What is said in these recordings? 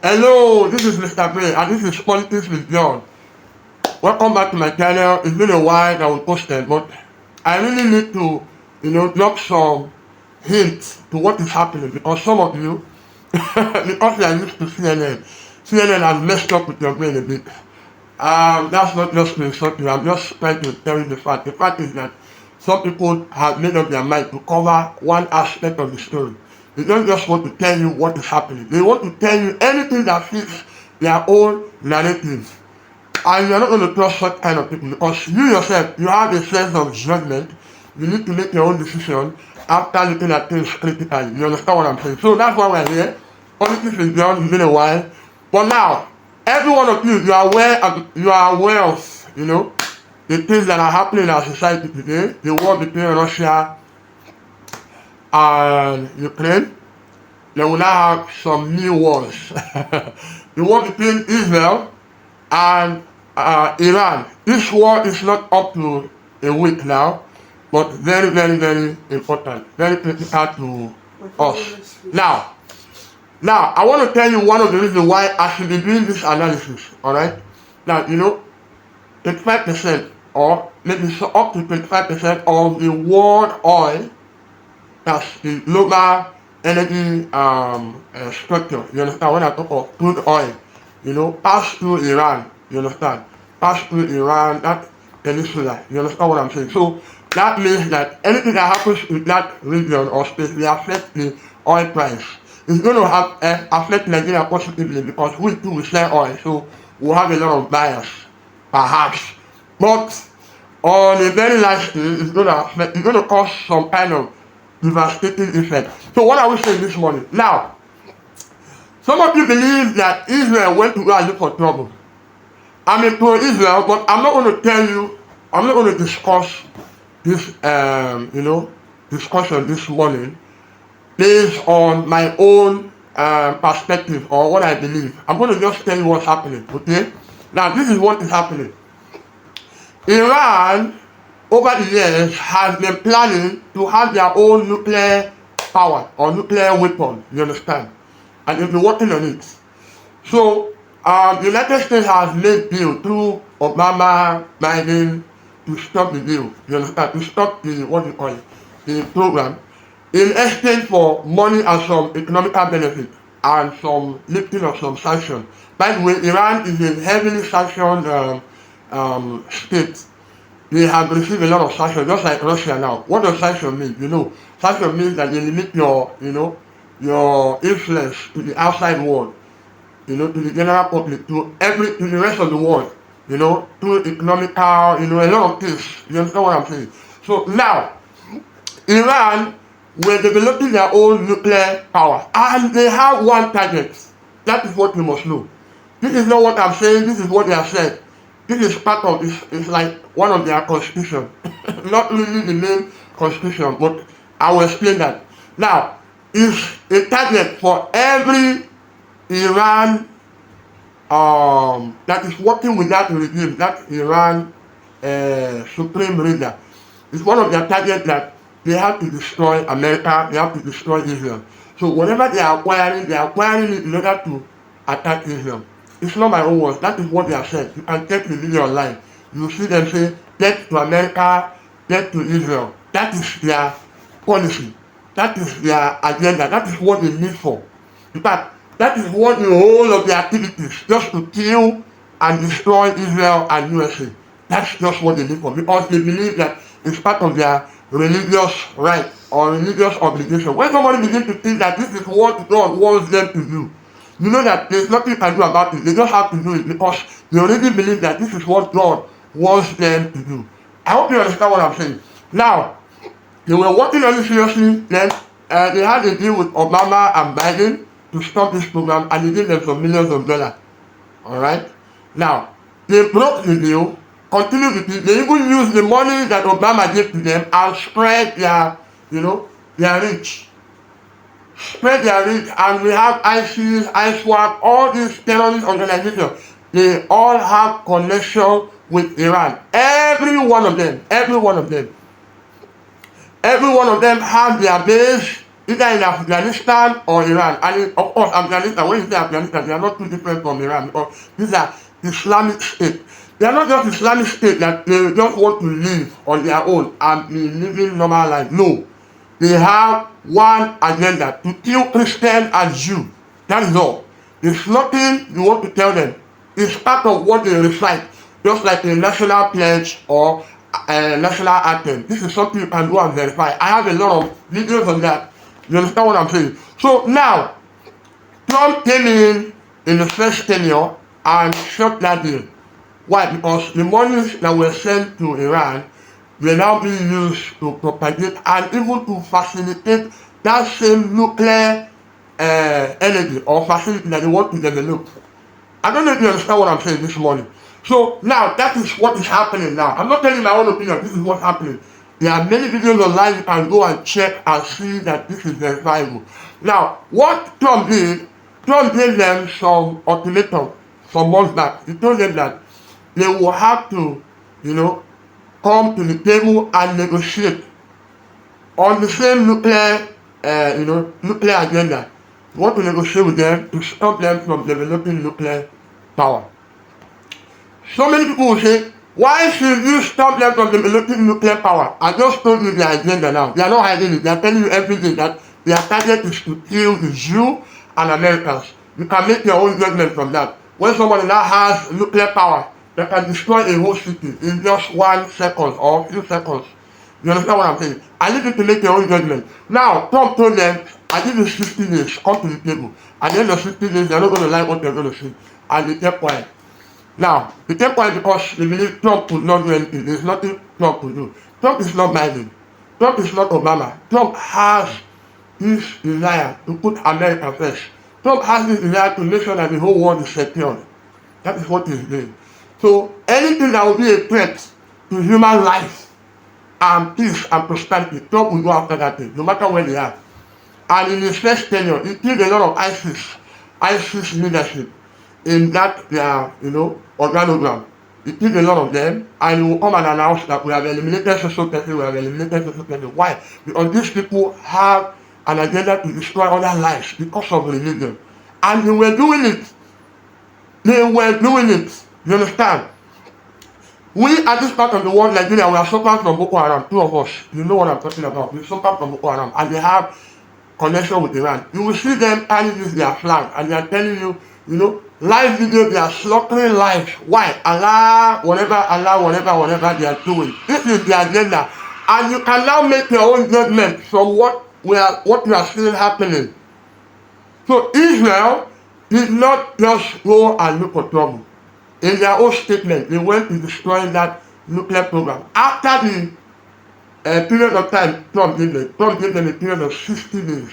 Hello, this is Mr. Gray and this is Politics with John. Welcome back to my channel. It's been a while that we posted, but I really need to, drop some hints to what is happening because some of you, because you are used to CNN has messed up with your brain a bit. That's not just to insult you. I'm just trying to tell you the fact. The fact is that some people have made up their mind to cover one aspect of the story. They don't just want to tell you what is happening. They want to tell you anything that fits their own narrative. And you're not going to trust such kind of people because you yourself, you have a sense of judgment. You need to make your own decision after looking at things critically. You understand what I'm saying? So that's why we're here. Politics is done, it's been a while. But now, every one of you, you are aware of, the things that are happening in our society today. The war between Russia and Ukraine. They will now have some new wars. The war between Israel and Iran. This war is not up to a week now, but very, very, very important, very critical to us. Now, I want to tell you one of the reasons why I should be doing this analysis, alright? Now, 25% or maybe so up to 25% of the world oil, that's the global energy structure, you understand? When I talk of crude oil, pass through Iran, you understand? Pass through Iran, that peninsula, you understand what I'm saying? So that means that anything that happens in that region or space will affect the oil price. It's going to have affect Nigeria positively because we too will sell oil, so we'll have a lot of buyers, perhaps. But on a very large scale, it's going to cause some kind of devastating effect. So what are we saying this morning? Now, some of you believe that Israel went to go and look for trouble. I'm a pro-Israel, but I'm not going to tell you, I'm not going to discuss this, discussion this morning based on my own perspective or what I believe. I'm going to just tell you what's happening, okay? Now, this is what is happening. Iran, over the years, has been planning to have their own nuclear power or nuclear weapon, you understand? And they've been working on it. So, the United States has made deal through Obama, Biden, to stop the deal, you understand? To stop the, the program, in exchange for money and some economical benefit and some lifting of some sanctions. By the way, Iran is a heavily sanctioned state. They have received a lot of sanctions, just like Russia now. What does sanction mean? Sanction means that they limit your influence to the outside world, to the general public, to the rest of the world, through economical, a lot of things. You understand what I'm saying? So now, Iran were developing their own nuclear power, and they have one target. That is what you must know. This is not what I'm saying, this is what they have said. This is part of this, it's like one of their constitution. Not really the main constitution, but I will explain that. Now, it's a target for every Iran that is working with that regime, that Iran supreme leader. It's one of their targets that they have to destroy America, they have to destroy Israel. So whatever they are acquiring it in order to attack Israel. It's not my own words, that is what they have said. You can check the video online. You see them say, death to America, death to Israel. That is their policy. That is their agenda. That is what they need for. In fact, that is what the whole of their activities, just to kill and destroy Israel and USA. That's just what they need for, because they believe that it's part of their religious right or religious obligation. When somebody begins to think that this is what God wants them to do, you know that there's nothing you can do about it. They just have to do it because they already believe that this is what God wants them to do. I hope you understand what I'm saying. Now, they were working on it seriously. Then they had a deal with Obama and Biden to stop this program, and they gave them some millions of dollars. Alright? Now, they broke the deal, continued with it. They even used the money that Obama gave to them and spread their reach. Spread their reach, and we have ISIS, ISWAP, all these terrorist organizations. They all have connection with Iran. Every one of them have their base either in Afghanistan or Iran. And of course, Afghanistan, when you say Afghanistan, they are not too different from Iran because these are Islamic states. They are not just Islamic state that they just want to live on their own and be living normal life. No. They have one agenda to kill Christian and Jew. That is all. There's nothing you want to tell them. It's part of what they recite, just like a national pledge or a national anthem. This is something you can go and verify. I have a lot of videos on that. You understand what I'm saying? So now, Trump came in the first tenure and shut that deal. Why? Because the monies that were sent to Iran were now being used to propagate and even to facilitate that same nuclear energy or facility that they want to develop. I don't know if you understand what I'm saying this morning. So now that is what is happening now. I'm not telling my own opinion, this is what's happening. There are many videos online you can go and check and see that this is verifiable. Now, what Trump gave them some ultimatum some months back. He told them that they will have to, come to the table and negotiate on the same nuclear agenda. We want to negotiate with them to stop them from developing nuclear power. So many people will say, why should you stop them from developing nuclear power? I just told you their agenda now. They are not hiding it. They are telling you everything that their target is to kill the Jew and Americans. You can make your own judgment from that. When somebody now has nuclear power that can destroy a whole city in just 1 second or few seconds, you understand what I'm saying? I need you to make your own judgment. Now, Trump told them, I give you 60 days, come to the table. At the end of 60 days, they're not going to like what they're going to see. And they kept quiet. Now, they kept quiet because they believe Trump could not do anything. There's nothing Trump could do. Trump is not Biden. Trump is not Obama. Trump has this desire to put America first. Trump has this desire to make sure that the whole world is secure. That is what he's doing. So, anything that will be a threat to human life and peace and prosperity, Trump will go after that thing, no matter where they are. And in his first tenure, he killed a lot of ISIS leadership in that their, organogram. He killed a lot of them, and he will come and announce that we have eliminated social person, we have eliminated social person. Why? Because these people have an agenda to destroy other lives because of religion. And they were doing it. You understand? We at this part of the world, Nigeria, we are suffering from Boko Haram, two of us. You know what I'm talking about. We suffer from Boko Haram, and they have connection with Iran. You will see them carrying this their flag, and they are telling you, live video, they are slaughtering lives. Why? Whatever they are doing. This is the agenda. And you can now make your own judgment from what you are seeing happening. So Israel did not just go and look for trouble. In their own statement, they went to destroy that nuclear program. After the period of time Trump gave them a period of 60 days.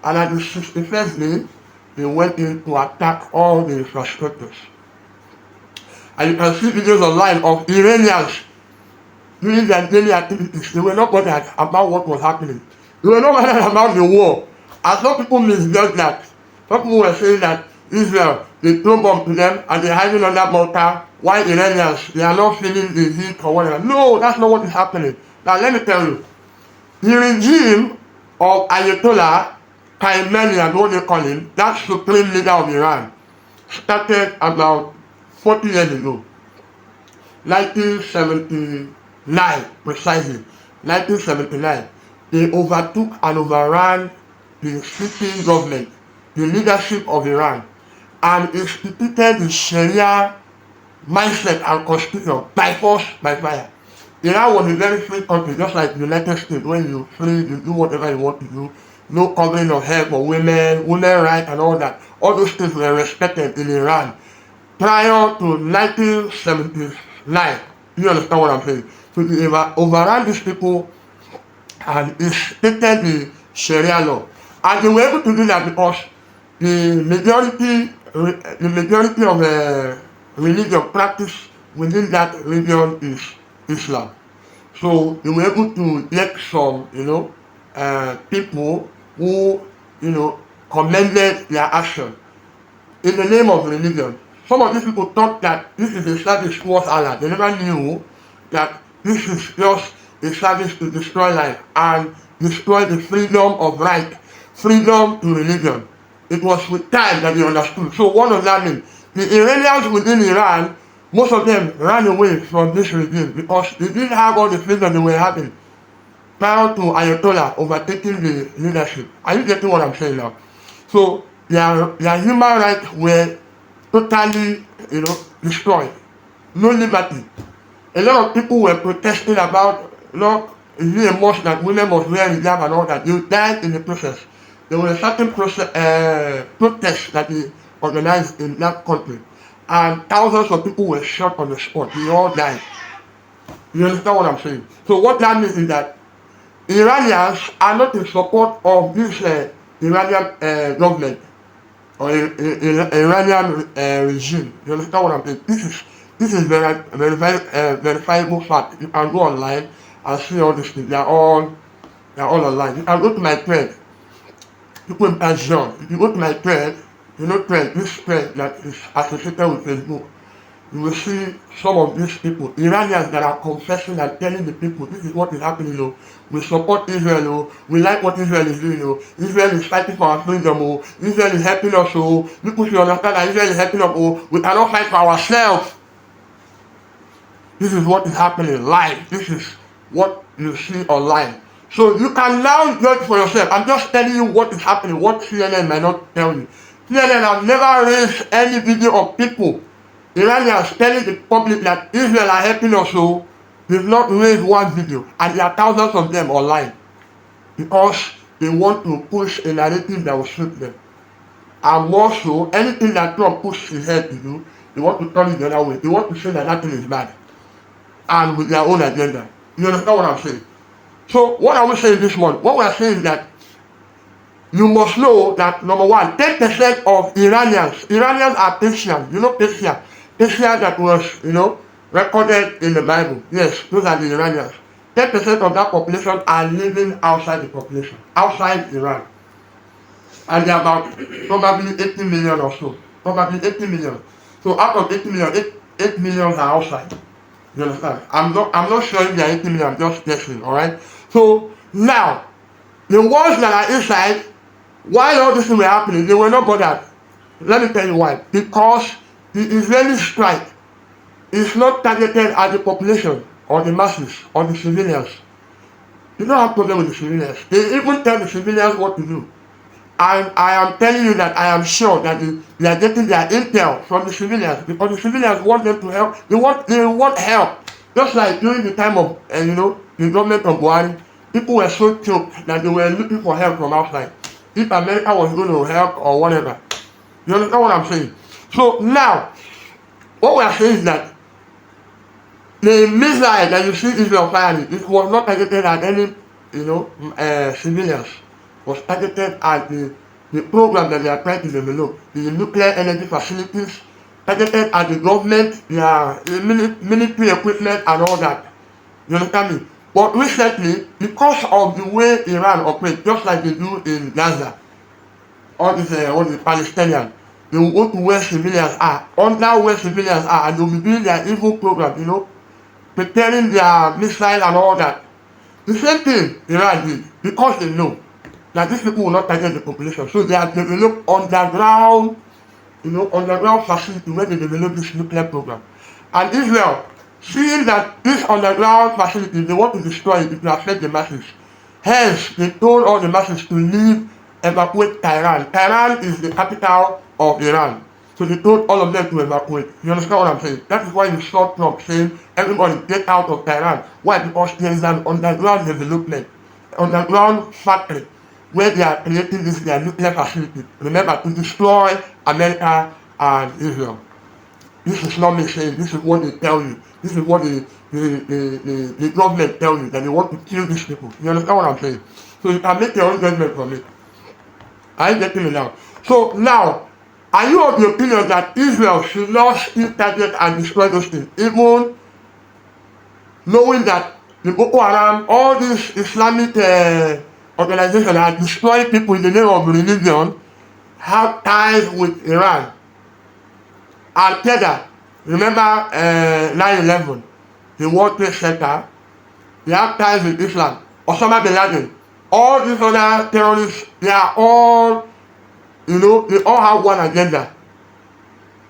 And at the 61st day, they went in to attack all the infrastructures. And you can see videos online of Iranians doing their daily activities. They were not bothered about what was happening. They were not bothered about the war. And some people misjudged that. Some people were saying that Israel, they throw bomb to them and they're hiding on that bunker. Why Iranians, they are not feeling the heat or whatever. No, that's not what is happening. Now let me tell you, the regime of Ayatollah Khamenei, as what they call him, that supreme leader of Iran, started about 40 years ago, 1979 precisely, 1979. They overtook and overran the sitting government, the leadership of Iran, and instituted the Sharia mindset and constitution by force, by fire. Iran was a very free country, just like the United States, when you free, you do whatever you want to do. No covering of hair for women rights and all that. All those things were respected in Iran prior to 1979. You understand what I'm saying? So they overran these people and instituted the Sharia law. And they were able to do that because the majority of religion practice within that region is Islam. So they were able to get some, people who, commended their action in the name of religion. Some of these people thought that this is a service towards Allah. They never knew that this is just a service to destroy life and destroy the freedom of right freedom to religion. It was with time that they understood. So what does that mean? The Iranians within Iran, most of them ran away from this regime because they didn't have all the freedom they were having prior to Ayatollah overtaking the leadership. Are you getting what I'm saying now? So their human rights were totally, destroyed. No liberty. A lot of people were protesting about, is it a must that women must wear hijab and all that. They died in the process. There were certain protests that they organized in that country, and thousands of people were shot on the spot. They all died. You understand what I'm saying? So what that means is that Iranians are not in support of this Iranian government or Iranian regime. You understand what I'm saying? This is verifiable fact. You can go online and see all these things. They're all online. You can go to my thread. You put John. If you go to my thread, this thread that is associated with Facebook, you will see some of these people, Iranians that are confessing and telling the people this is what is happening, we support Israel, we like what Israel is doing, Israel is fighting for our freedom, Israel is helping us, people should understand that Israel is helping us, we cannot fight for ourselves. This is what is happening live. This is what you see online. So you can now judge for yourself. I'm just telling you what is happening, what CNN might not tell you. CNN have never raised any video of people, Iranians telling the public that Israel are helping us, they've not raised one video, and there are thousands of them online because they want to push a narrative that will suit them. And more so, anything that Trump pushes his head to do, they want to turn it the other way. They want to say that thing is bad, and with their own agenda. You understand what I'm saying? So what are we saying this month? What we are saying is that you must know that, number one, 10% of Iranians are Persian. You know Persia? Persia that was, recorded in the Bible. Yes, those are the Iranians. 10% of that population are living outside the population, outside Iran. And they're about probably 80 million or so. Probably 80 million. So out of 80 million, 8 million are outside. You understand? I'm not sure if they're 80 million, I'm just guessing, alright? So now, the ones that are inside, while all this were happening, they were not bothered. Let me tell you why. Because the Israeli strike is not targeted at the population or the masses or the civilians. They don't have problem with the civilians. They even tell the civilians what to do. And I am telling you that I am sure that they are getting their intel from the civilians because the civilians want them to help. They want help. Just like during the time of, the government of Buhari, people were so choked that they were looking for help from outside. If America was going to help or whatever. You understand what I'm saying? So now, what we are saying is that the missile that you see Israel firing, it was not targeted at any, civilians. It was targeted at the program that they are trying to develop, the nuclear energy facilities, targeted at the government, their military equipment and all that. You understand me? But recently, because of the way Iran operates, just like they do in Gaza, all the Palestinians, they will go to where civilians are, under where civilians are, and they will be doing their evil program, preparing their missile and all that. The same thing Iran did, because they know that these people will not target the population. So they have developed underground facility where they develop this nuclear program. And Israel, seeing that this underground facility, they want to destroy it, it will affect the masses. Hence, they told all the masses to leave, evacuate Tehran. Tehran is the capital of Iran. So they told all of them to evacuate. You understand what I'm saying? That is why you saw Trump saying, everybody get out of Tehran. Why? Because there is an underground development, underground factory, where they are creating their nuclear facility. Remember, to destroy America and Israel. This is not me saying, this is what they tell you. This is what the government tell you, that they want to kill these people. You understand what I'm saying? So you can make your own judgment from it. Are you getting it now? So now, are you of the opinion that Israel should not still target and destroy those things? Even knowing that the Boko Haram, all these Islamic organizations that destroy people in the name of religion, have ties with Iran. Al-Qaeda, remember 9/11, the World Trade Center, they have ties with Islam. Osama bin Laden, All these other terrorists, they are all, they all have one agenda.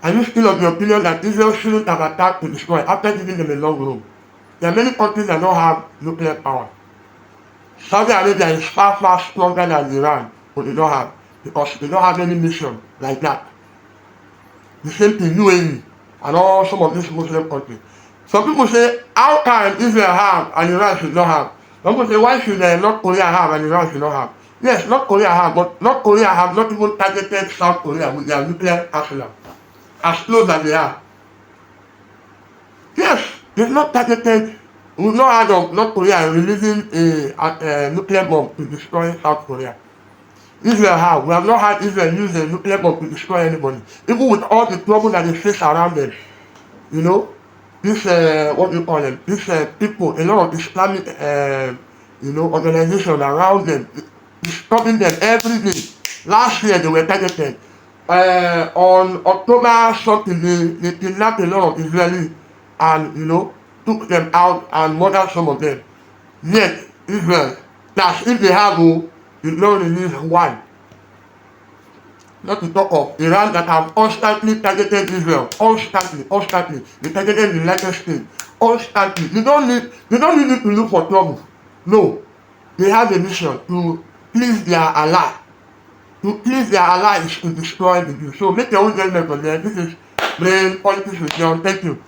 Are you still of the opinion that Israel shouldn't have attacked to destroy after giving them a long road? There are many countries that don't have nuclear power. Saudi Arabia is far, far stronger than Iran, but they don't have, because they don't have any mission like that. The same thing, UAE, and all some of these Muslim countries. Some people say, how can Israel have and Iran should not have? Some people say, why should North Korea have and Iran should not have? Yes, North Korea have, but North Korea have not even targeted South Korea with their nuclear arsenal, as close as they are. Yes, they've not targeted, we've not heard of North Korea releasing a nuclear bomb to destroy South Korea. Israel have. We have not had Israel use a nuclear bomb to destroy anybody. Even with all the trouble that they face around them. This, what do you call them? These people, a lot of Islamic, organizations around them, disturbing them every day. Last year they were targeted. On October something, they kidnapped a lot of Israelis and, took them out and murdered some of them. Yet, Israel, that's if they have, you don't release one. Not to talk of Iran that have constantly targeted Israel, constantly. They targeted the United States, constantly. They don't need it to look for trouble. No, they have a mission to please their ally. To please their allies to destroy the Jews. So make your own judgment on there. This is Brain Politics with John. Thank you.